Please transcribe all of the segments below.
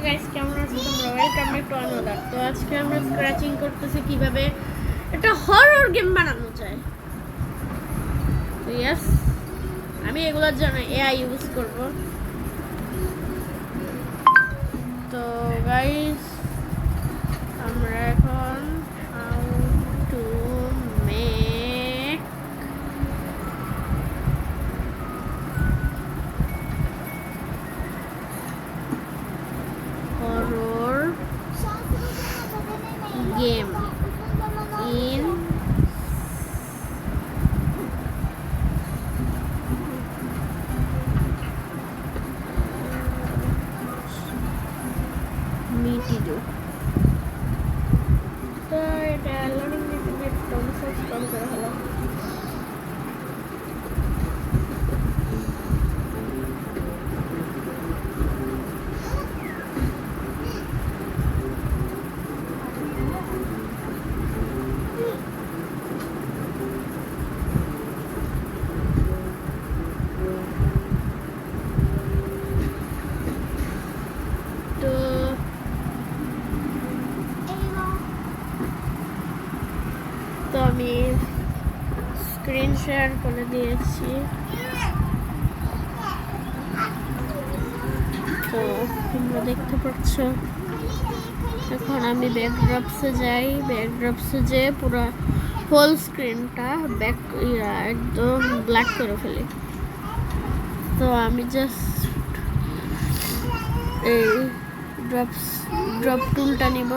Guys, কেমন আছো তোমরা? Welcome back to another. তো আজকে আমরা স্ক্র্যাচিং করতেছি কিভাবে একটা হরর গেম বানানো যায়। তো ইয়েস, আমি এগুলোর জন্য এআই ইউজ করব। তো গাইস, আমরা এখন how to make horror game in Mitido. তো এটা লোডিং দিতে একটু সার্চ করে হলো। তো আমি স্ক্রিন শেয়ার করে দিয়েছি। তো তোমরা দেখতে পাচ্ছ, এখন আমি ব্যাকড্রপসে যাই। ব্যাকড্রপসে যেয়ে পুরো হোল স্ক্রিনটা একদম ব্ল্যাক করে ফেলি। তো আমি জাস্ট এই ড্রপ টুলটা নিব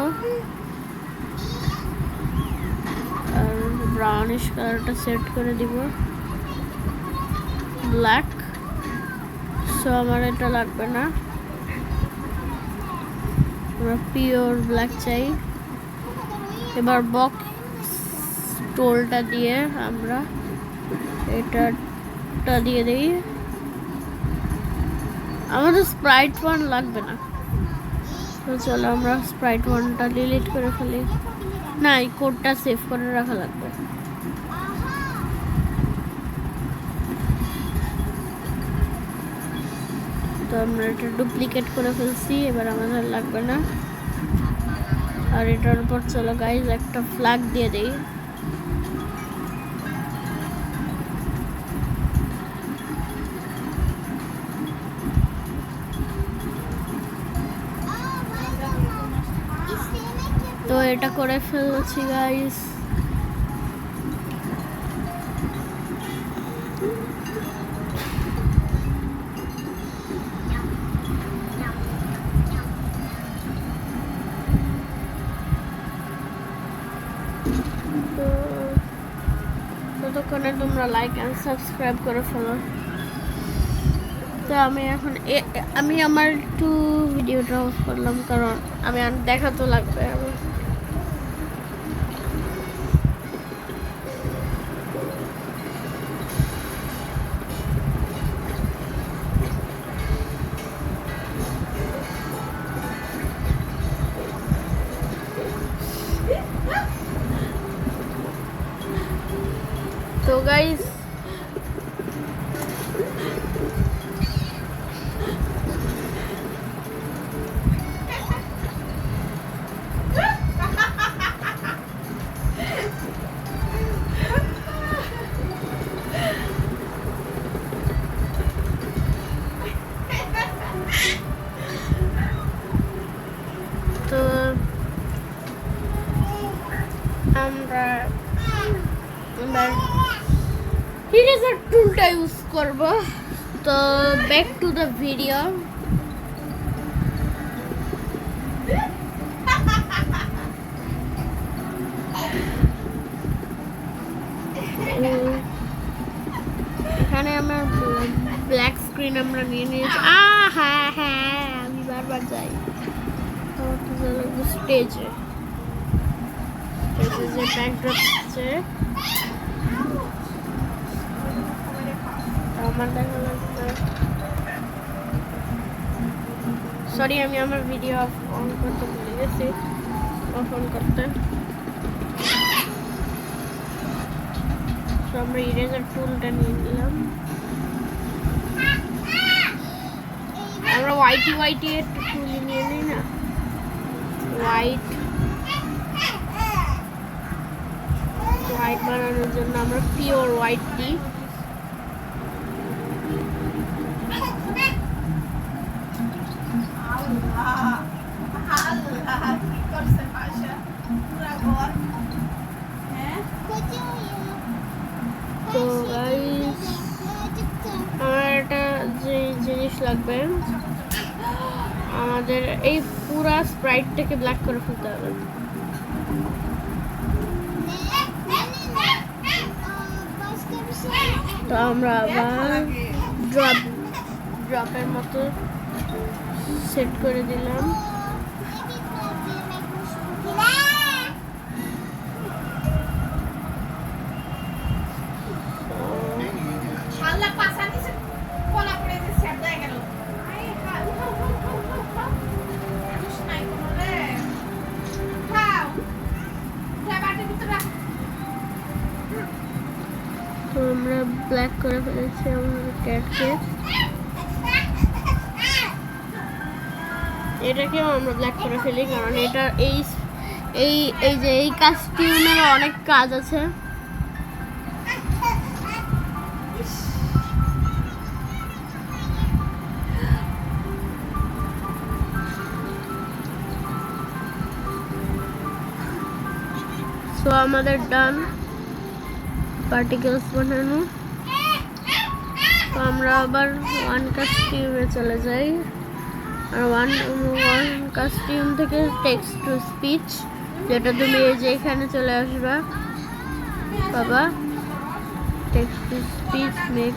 আর ব্রাউনিশ কালারটা সেট করে দিব ব্ল্যাক। সো আমার এটা লাগবে না, আমরা পিওর ব্ল্যাক চাই। এবার বক্স টোলটা দিয়ে আমরা এটা দিয়ে দিই। আমাদের স্প্রাইট ওয়ান লাগবে না, তো চলো আমরা স্প্রাইট ওয়ানটা ডিলিট করে ফেলি। না, এই কোডটা সেভ করে রাখা লাগবে। তো আমরা এটা ডুপ্লিকেট করে ফেলছি, এবার আমাদের লাগবে না। আর এটার উপর চলো গাইজ একটা ফ্ল্যাগ দিয়ে দেই। তো এটা করে ফেলছি গাইজ। তো ততক্ষণে তোমরা লাইক অ্যান্ড সাবস্ক্রাইব করে ফেলো। তো আমি এখন আমি আমার একটু ভিডিওটা অফ করলাম, কারণ আমি আর দেখা তো লাগবে আমার। তো গাইস, তো আমরা ইরেজার টুলটা ইউজ করব। তো ব্যাক টু দ্য ভিডিও। এখানে আমার ব্ল্যাক স্ক্রিন আমরা নিয়ে নিয়েছি। হ্যাঁ হ্যাঁ, আমি বারবার যাই স্টেজে। যে ব্যাকড্রপ আছে আমার দেখা লাগবে। সরি, আমি আমার ভিডিও অন করতে ভুলে গেছি, অন করতে। তো আমরা ইরেজার টুলটা নিয়ে নিলাম। আমরা হোয়াইটি একটু টুল নিয়ে নিই না। হোয়াইট বানানোর জন্য আমরা পিওর হোয়াইট দিই। তো গাইস আমার একটা যে জিনিস লাগবে, আমাদের এই পুরা স্প্রাইটটাকে ব্ল্যাক করে ফেলতে হবে। তো আমরা আবার ড্রপের মতো সেট করে দিলাম। তো আমরা ব্ল্যাক করে ফেলেছি আমাদের ক্যাটকে। এটাকেও আমরা ব্ল্যাক করে ফেলি, কারণ এটা এই যে এই কস্টিউমের অনেক কাজ আছে। তো আমাদের ডান পার্টিকেলস বানানো। তো আমরা আবার ওয়ান কস্টিউমে চলে যাই, আর ওয়ান কস্টিউম থেকে টেক্সট টু স্পিচ, যেটা তুমি এই যে এখানে চলে আসবা বাবা, text to speech make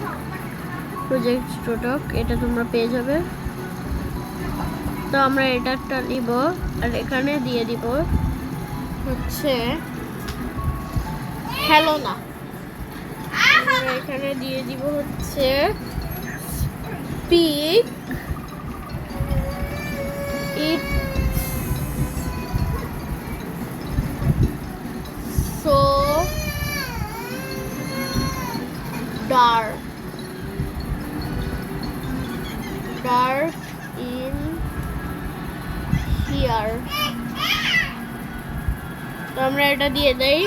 project স্টোটক, এটা তোমরা পেয়ে যাবে। তো আমরা এটা একটা নিব আর এখানে দিয়ে দিব হচ্ছে হ্যালো না, আমরা এখানে দিয়ে দিব হচ্ছে speak it so dark in here। তো আমরা এটা দিয়ে দেই।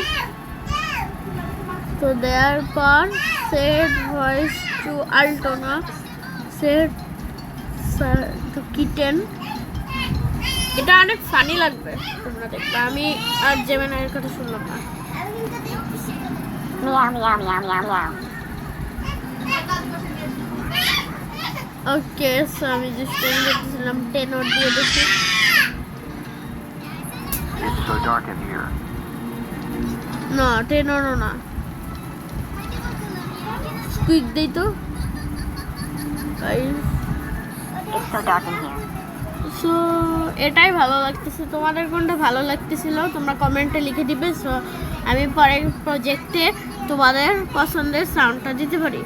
তো দেওয়ার পর সেট ভয়েস টু আল্টোনা, সেট টু কিটেন। এটা অনেক ফানি লাগবে, তোমরা দেখবে। আমি আর জেমিনাইয়ের কথা শুনলাম না। ওকে, সো আমি জাস্ট বলতেছিলাম টেনর দিয়ে দেখি। না টেনরও না, স্কুইক দেই তো। সো এটাই ভালো লাগতেছে, তোমাদের কোনটা ভালো লাগতেছিল তোমরা কমেন্টে লিখে দিবে। সো আমি পরের প্রজেক্টে তোমাদের পছন্দের সাউন্ডটা দিতে পারি,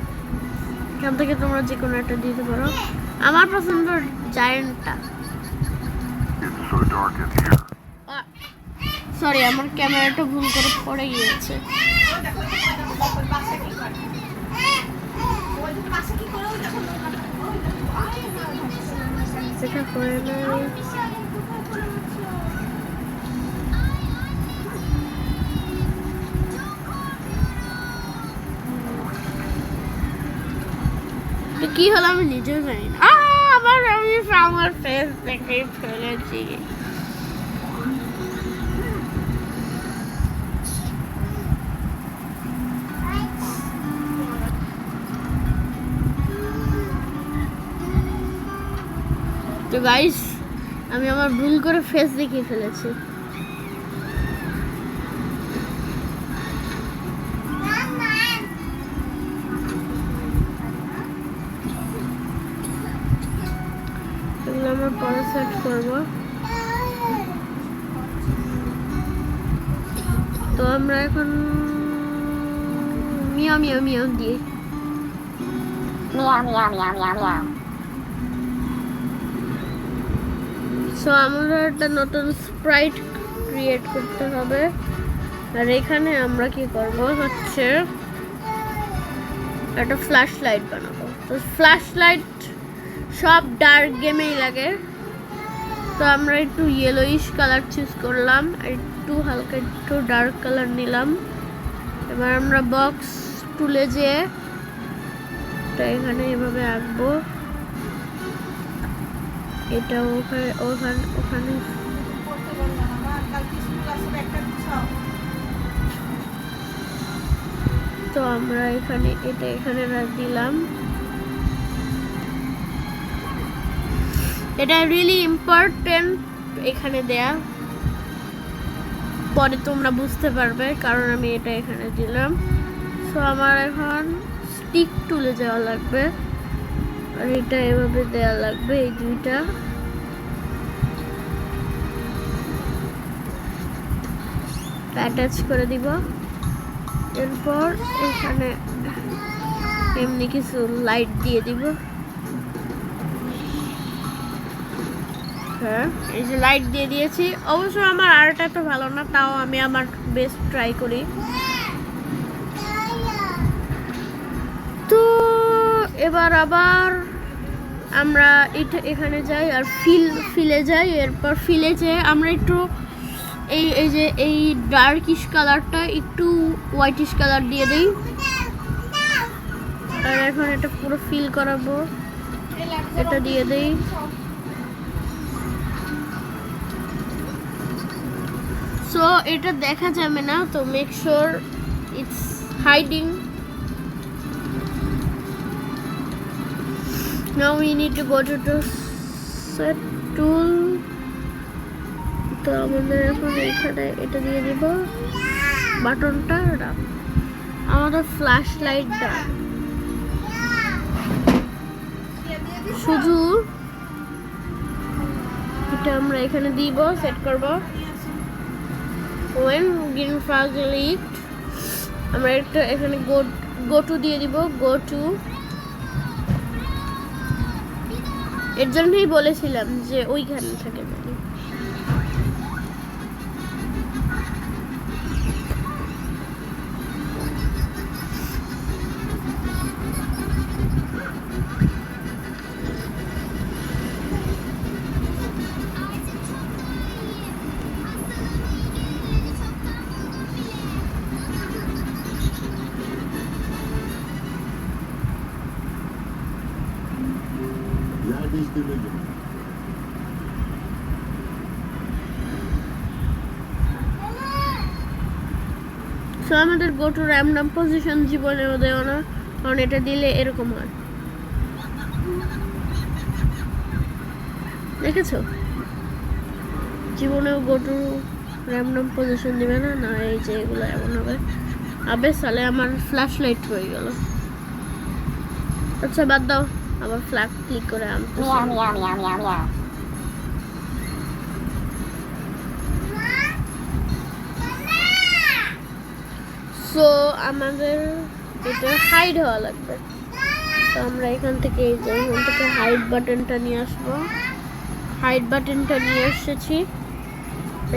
এখান থেকে তোমরা যে কোনো একটা দিতে পারো। আমার পছন্দ জায়ান্টটা। সরি, আমার ক্যামেরাটা ভুল করে পড়ে গিয়েছে। সেটা করে নাই। তো কি হলো আমি নিজেও জানি না। আমি আমার ফেস দেখে ফেলেছি। তো গাইস, আমি আমার ভুল করে ফেস দেখিয়ে ফেলেছি। এগুলো আমরা পরে সেট করব। তো আমরা এখন মিয়াও মিয়াও মিয়াও দিয়ে সো আমাদের একটা নতুন স্প্রাইট ক্রিয়েট করতে হবে। আর এখানে আমরা কি করব হচ্ছে একটা ফ্ল্যাশ লাইট বানাবো। তো ফ্ল্যাশ লাইট সব ডার্ক গেমেই লাগে। তো আমরা একটু ইয়েলোইশ কালার চুজ করলাম, আর একটু হালকা একটু ডার্ক কালার নিলাম। এবার আমরা বক্স টুলে যেয়ে এখানে এভাবে আঁকবো। এটা ওখানে তো আমরা এখানে দিলাম। এটা রিয়েলি ইম্পর্টেন্ট এখানে দেয়া, পরে তোমরা বুঝতে পারবে কারণ আমি এটা এখানে দিলাম। সো আমার এখন স্টিক তুলে যাওয়া লাগবে, আর এটা এভাবে দেওয়া লাগবে। এই দুইটা অ্যাটাচ করে দিব। এরপর এখানে এমনি কিছু লাইট দিয়ে দিব। হ্যাঁ, এই যে লাইট দিয়ে দিয়েছি। অবশ্য আমার আর্ট এত ভালো না, তাও আমি আমার বেস্ট ট্রাই করি। তো এবার আবার আমরা এখানে যাই আর ফিলে যাই। এরপর ফিলে যেয়ে আমরা একটু এই ডার্কিশ কালারটা একটু হোয়াইটিশ কালার দিয়ে দিই। আর এখন এটা পুরো ফিল করাবো, এটা দিয়ে দিই। সো এটা দেখা যাবে না, তো make sure it's hiding. Now we need to go to set tool. তো আমাদের এখন এখানে এটা দিয়ে দিব বাটনটা। আমাদের ফ্ল্যাশ লাইটটা শুধু এটা আমরা এখানে দিব, সেট করব। when green flag lit আমরা একটা এখানে go to দিয়ে দিব। go to এর জন্যই বলেছিলাম যে ওইখানে থাকে। সো আমাদের গো টু র্যান্ডম পজিশন জীবনেও দেও না, কারণ এটা দিলে এরকম হয়। দেখেছো, জীবনেও গো টু র্যান্ডম পজিশন দিবে না। না, এই যে এগুলো এমন হবে। আবে সালে আমার ফ্ল্যাশ লাইট হয়ে গেল। আচ্ছা বাদ দাও, আবার ফ্ল্যাগ ক্লিক করে আনতে। সো আমাদের এটা হাইড হওয়া লাগবে। তো আমরা এখান থেকে হাইড বাটনটা নিয়ে আসবো। হাইড বাটনটা নিয়ে এসেছি।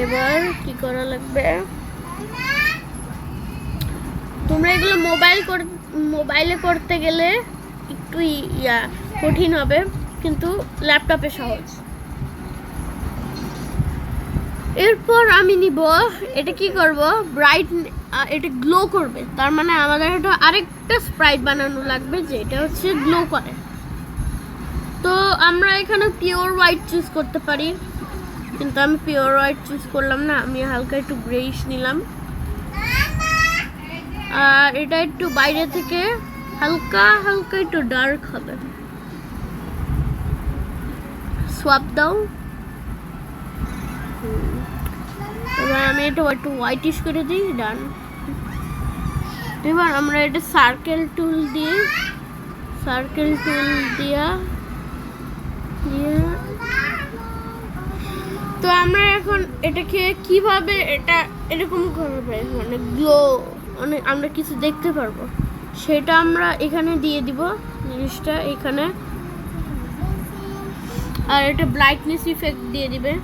এবার কি করা লাগবে, তোমরা এগুলো মোবাইলে করতে গেলে একটু কঠিন হবে, কিন্তু ল্যাপটপে সহজ। এরপর আমি নিব এটা, কি করব, ব্রাইট, এটা গ্লো করবে। তার মানে আমাদের এটা আরেকটা স্প্রাইট বানানো লাগবে যেটা হচ্ছে গ্লো করে। তো আমরা এখানে পিওর হোয়াইট চুজ করতে পারি, কিন্তু আমি পিওর হোয়াইট চুজ করলাম না, আমি হালকা একটু গ্রেইশ নিলাম। আর এটা একটু বাইরে থেকে হালকা হালকা একটু ডার্ক হবে। সোয়াপ দাও। এবার আমি এটা একটু হোয়াইটিশ করে দিই। ডান। এবার আমরা এটা সার্কেল টুল দিয়ে তো আমরা এখন এটাকে কিভাবে এটা এরকম করবে, মানে গ্লো, মানে আমরা কিছু দেখতে পারবো, সেটা আমরা এখানে দিয়ে দিব জিনিসটা এখানে। আর এটা ব্রাইটনেস ইফেক্ট দিয়ে দিবে।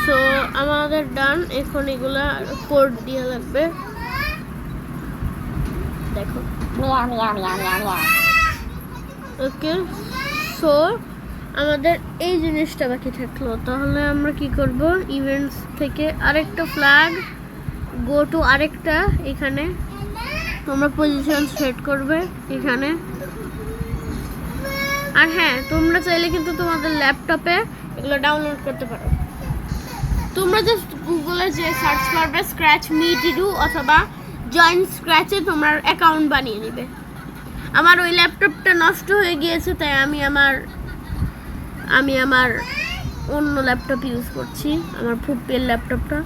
সো আমাদের ডান। এখন এগুলা কোড দিয়ে লাগবে, দেখো। ওকে, সো আমাদের এই জিনিসটা বাকি থাকলো। তাহলে আমরা কি করব, ইভেন্টস থেকে আরেকটা ফ্ল্যাগ, গো টু আরেকটা, এখানে তোমরা পজিশন সেট করবে এখানে। আর হ্যাঁ, তোমরা চাইলে কিন্তু তোমাদের ল্যাপটপে এগুলো ডাউনলোড করতে পারো। তোমরা জাস্ট গুগলে যে সার্চ করবে স্ক্র্যাচ মি টিডু অথবা জয়েন স্ক্র্যাচে তোমার অ্যাকাউন্ট বানিয়ে নেবে। আমার ওই ল্যাপটপটা নষ্ট হয়ে গিয়েছে, তাই আমি আমার অন্য ল্যাপটপ ইউজ করছি, আমার ফুপির ল্যাপটপটা।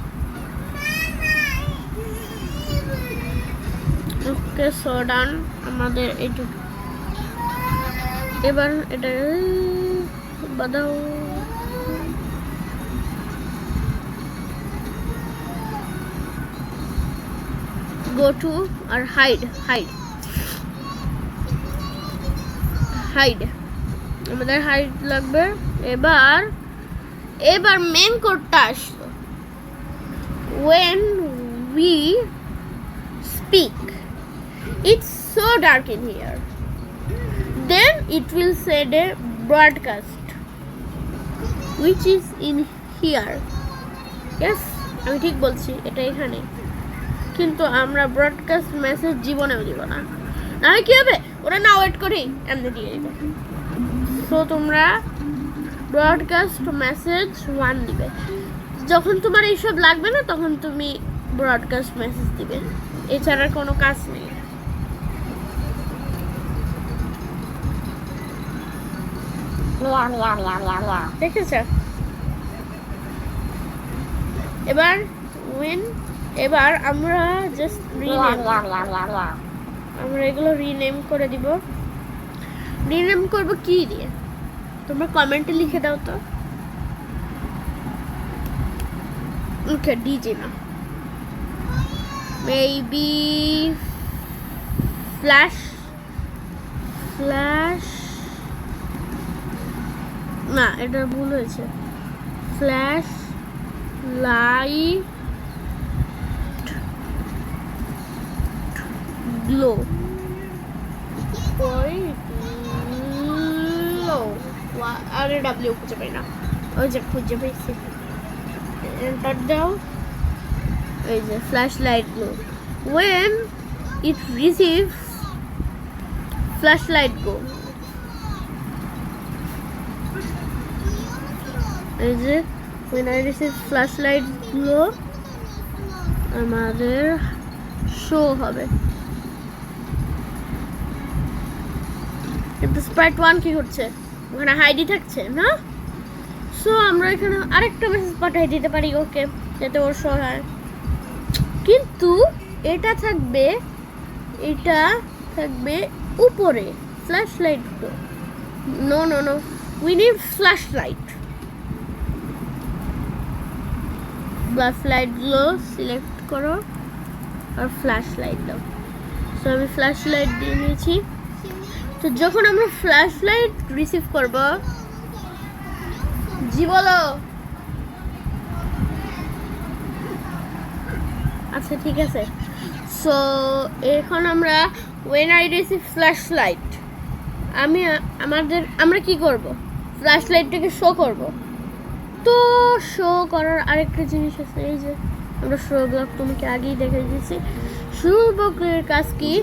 ওকে, সো ডান আমাদের এইটুকু। এবার এটা বাদাও, গো টু আর হাইড আমাদের হাইড লাগবে। এবার মেন কোডটা আসলো, when we speak it's so dark in here, then it will say the broadcast which is in here. Yes, আমি ঠিক বলছি, এটা এখানে। কিন্তু আমরা ব্রডকাস্ট মেসেজ জীবনেও দিব না, নাহলে কি হবে, ওরা না ওয়েট করি এমনি দিয়ে দিবে। সো তোমরা ব্রডকাস্ট মেসেজ 1 দিবে। যখন তোমার এইসব লাগবে না, তখন তুমি ব্রডকাস্ট মেসেজ দিবে, এছাড়া কোনো কাজ নেই। দেখেছ? এবার আমরা জাস্ট আমরা এগুলো রিনেম করে দিব। রিনেম করব কি দিয়ে, তোমরা কমেন্টে লিখে দাও তো। ওকে, ডিজে না, মেবি ফ্ল্যাশ না, এটা ভুল হয়েছে। ফ্ল্যাশ লাইট গ্লো, আরে ডাব্লিউ খুঁজে পাই না, ওই যে খুঁজে পেয়েছি, এন্টার দাও। এই যে flash light glow, when it receives flashlight go, এই যে when I receive flashlight glow আমাদের শো হবে। কিন্তু স্প্রাইট 1 কি হচ্ছে, ওখানে হাইডি থাকছে না। সো আমরা এখানে আরেকটা মেসেজ পাঠিয়ে দিতে পারি ওকে, যাতে ওর শো হয়। কিন্তু এটা থাকবে উপরে flash light. No we need flash light glow select করো আর ফ্ল্যাশ লাইট দাও। সো আমি ফ্ল্যাশ লাইট দিয়ে নিয়েছি। তো যখন আমরা ফ্ল্যাশ লাইট রিসিভ করব, জি বলো। আচ্ছা ঠিক আছে। সো এখন আমরা when I receive flashlight আমরা কি করব, ফ্ল্যাশ লাইটটাকে শো করব। তো শো করার আরেকটা জিনিস আছে, এই যে আমরা শো ব্লক তোমাকে আগেই দেখে দিয়েছি। শো ব্লকের কাজ কি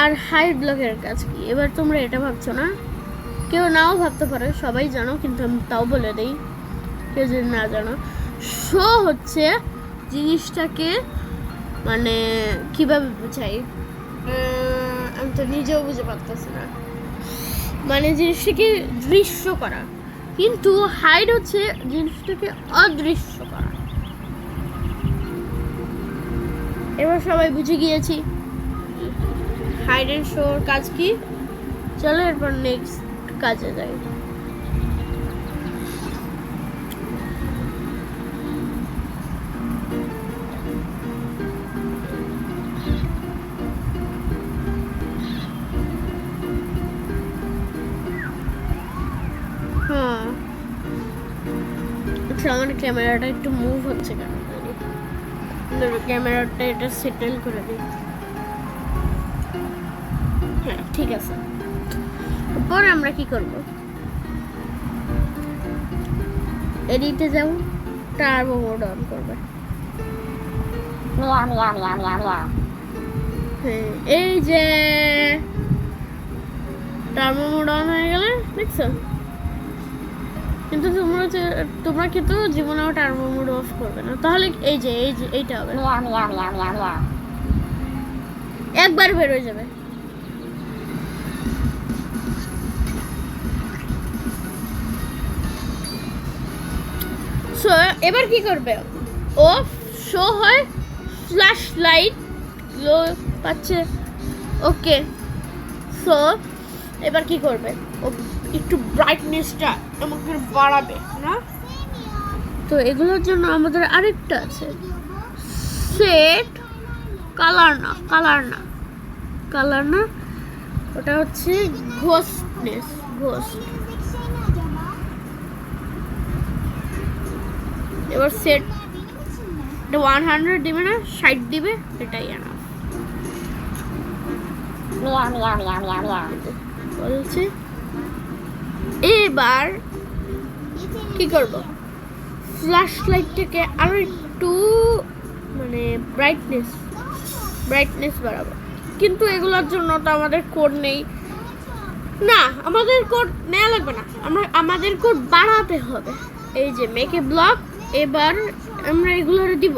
আর হাইড ব্লকের কাজ কি, এবার তোমরা এটা ভাবছো না, কেউ নাও ভাবতে পারে, সবাই জানো, কিন্তু আমি তাও বলে দিই কেউ যদি না জানো। শো হচ্ছে জিনিসটাকে মানে কিভাবে বোঝাই, আমি তো নিজেও বুঝে পারতেছি না, মানে জিনিসটাকে দৃশ্য করা। কিন্তু হাইড হচ্ছে জিনিসটাকে অদৃশ্য করা। এবার সবাই বুঝে গিয়েছি হাইড এন্ড শোর কাজ কি। চলো এরপর নেক্সট কাজে যাই। আচ্ছা, আমার ক্যামেরাটা একটু মুভ হচ্ছে কেন, ক্যামেরাটা এটা সেটেল করে দিই। হ্যাঁ ঠিক আছে। এরপর আমরা কি করব, এডিটে যাব, টার্বো মোড অন করবে। হ্যাঁ এই যে টার্বো মোড অন হয়ে গেলে দেখছো, কিন্তু তোমরা কিন্তু জীবনেও টার্বো মোড অফ করবে না, তাহলে এই যে এইটা হবে, একবার বের হয়ে যাবে। সো এবার কি করবে, ও শো হয় ফ্ল্যাশ লাইট গ্লো পাচ্ছে। ওকে, সো এবার কি করবে, ও একটু ব্রাইটনেসটা আমাকে বাড়াবে না। তো এগুলোর জন্য আমাদের আরেকটা আছে, সেট কালার না, ওটা হচ্ছে ঘোস্টনেস, ঘোস্ট। এবার সেট 100 দিবে না, 60 দিবে, এটাই আনা বলছে। এবার কি করব, ফ্ল্যাশ লাইটটাকে আরো একটু মানে ব্রাইটনেস বাড়াবো, কিন্তু এগুলোর জন্য তো আমাদের কোড নেই না, আমাদের কোড নেওয়া লাগবে না, আমাদের কোড বাড়াতে হবে। এই যে মেক এ ব্লক, এবার আমরা এগুলোর দিব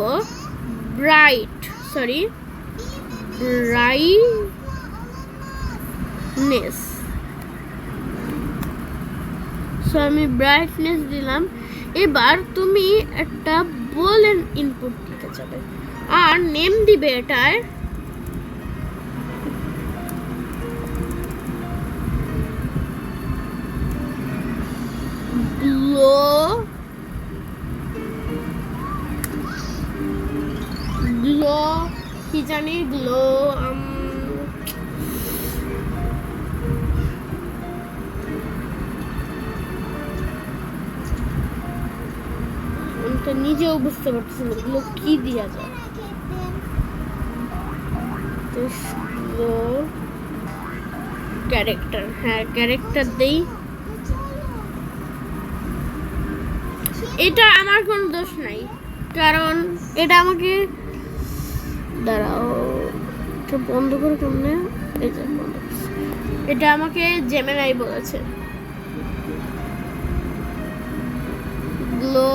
ব্রাইটনেস। সো আমি ব্রাইটনেস দিলাম। এবার তুমি একটা বুলিয়ান ইনপুট দিতে যাবে আর নেম দিবে এটার গ্লো কি জানি, গ্লো নিজেও বুঝতে পারছি না গ্লো কি দিয়া যায়। গ্লো ক্যারেক্টার, হ্যাঁ ক্যারেক্টার দেই। এটা আমার কোনো দোষ নাই, কারণ এটা আমাকে দাঁড়াও এটা বন্ধ করে কেমনে, এই যে বন্ধ করছি, এটা আমাকে জেমিনাই বলেছে। গ্লো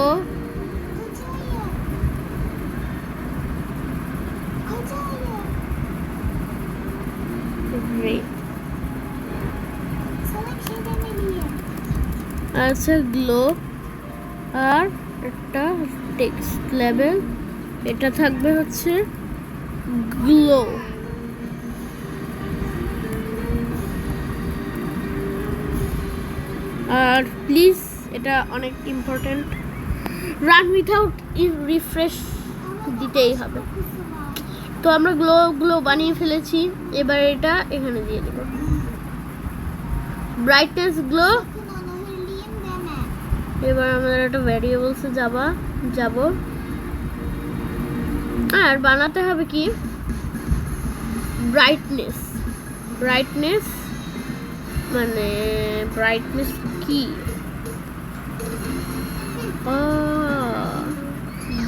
আচ্ছা গ্লো আর একটা টেক্সট লেবেল, এটা থাকবে হচ্ছে গ্লো। আর প্লিজ এটা অনেক ইম্পর্টেন্ট, রান উইথাউট রিফ্রেশ দিতেই হবে। তো আমরা গ্লো বানিয়ে ফেলেছি, এবার এটা এখানে দিয়ে দেব ব্রাইটনেস গ্লো। এবার আমরা একটা ভ্যারিয়েবলসে যাব আর বানাতে হবে কি ব্রাইটনেস মানে ব্রাইটনেস কি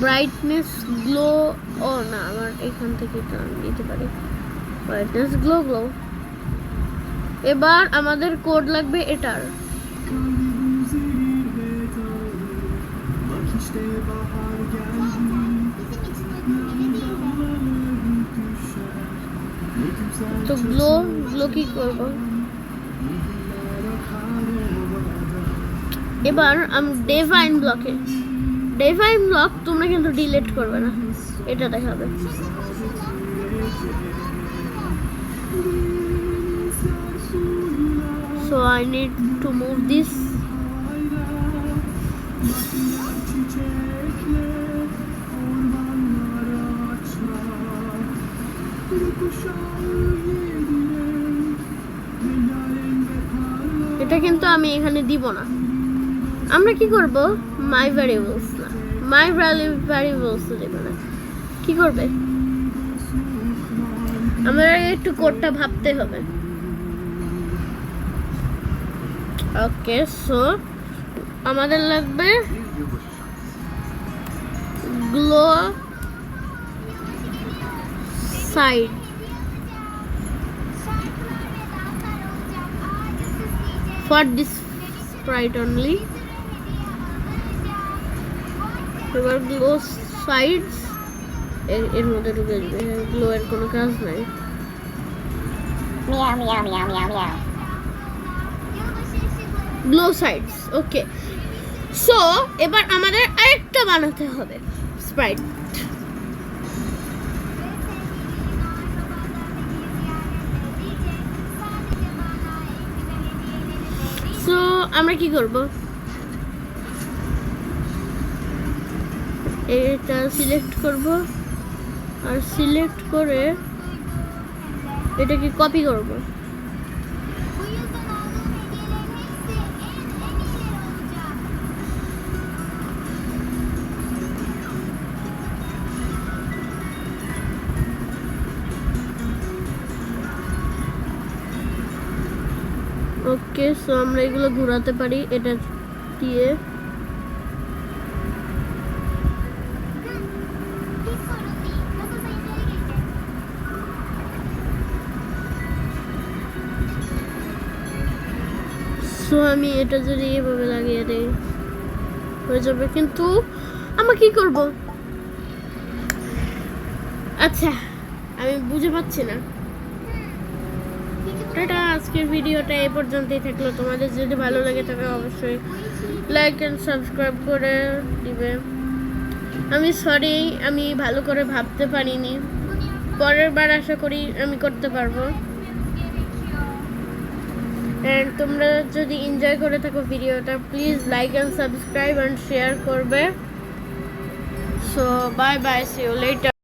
ব্রাইটনেস গ্লো, ও না আমার এখান থেকে দিতে পারি ব্রাইটনেস গ্লো। এবার আমাদের কোড লাগবে এটার, তো গ্লো কি করব, এবার আমি ডিভাইন ব্লক তোমরা কিন্তু ডিলিট করবে না, এটা দেখাবে। So I need to move this. এটা কিন্তু আমি এখানে দিব না, আমরা কি করব মাই ভ্যারিয়েবলস দেব না। কি করবে, আমরা একটু কোডটা ভাবতে হবে। ওকে, সো আমাদের লাগবে glow side for this sprite only. এবার গ্লো সাইডস এর মধ্যে ঢুকে যাবে। গ্লো এর কোনো কাজ নাই। Meow, meow, meow, meow, meow. Glow sides, okay. So এবার আমাদের আরেকটা বানাতে হবে স্প্রাইট। সো আমরা কি করব, এটা সিলেক্ট করব আর সিলেক্ট করে এটাকে কপি করব। ওকে, সো আমরা এগুলো ঘোরাতে পারি এটা দিয়ে। সো আমি এটা যদি এভাবে লাগিয়ে দিই হয়ে যাবে, কিন্তু আমরা কি করব? আচ্ছা, আমি বুঝে পাচ্ছি না। এটা আজকের ভিডিওটা এই পর্যন্তই থাকলো। তোমাদের যদি ভালো লাগে তবে অবশ্যই লাইক এন্ড সাবস্ক্রাইব করে দিবে। আমি সরি, আমি ভালো করে ভাবতে পারিনি। পরের বার আশা করি আমি করতে পারবো। এন্ড তোমরা যদি এনজয় করে থাকো ভিডিওটা, please like and subscribe and share করবে। So bye bye, see you letter.